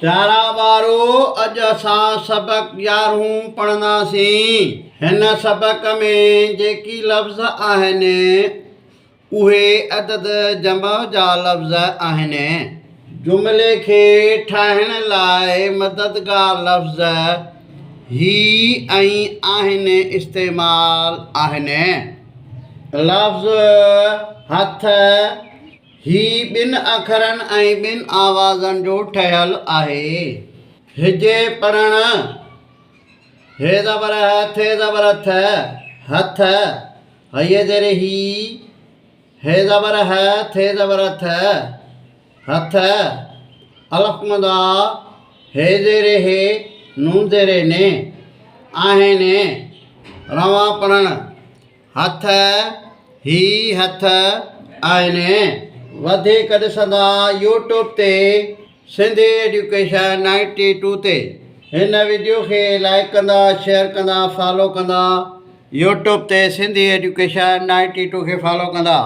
प्यारा ॿारो अॼु असां सबक 11 पढ़ंदासीं। हिन सबक में जेकी लफ़्ज़ आहिनि उहे अदद जमा जा लफ़्ज़ आहिनि। जुमिले खे ठाहिण लाइ मददगार लफ़्ज़ ही ऐं आहिनि इस्तेमाल आहिनि। लफ़्ज़ हथ ही ॿिनि अखरनि ऐं ॿिनि आवाज़नि जो ठहियलु आहे। हिजे पढ़णु हे ज़बर ह थे ज़बर थ हथ हये ज़ेर ही हे ज़बर ह थे ज़बर थ हथ अलफ़ मदा हे ज़ेर हे नून ज़ेर ने आहिनि। रवां पढ़णु हथ ही हथ आहिनि। वधीक ॾिसंदा यूट्यूब ते सिंधी एजुकेशन 92 ते। हिन वीडियो खे लाइक कंदा, शेयर कंदा, फॉलो कंदा। यूट्यूब ते सिंधी एजुकेशन 92 खे फॉलो कंदा।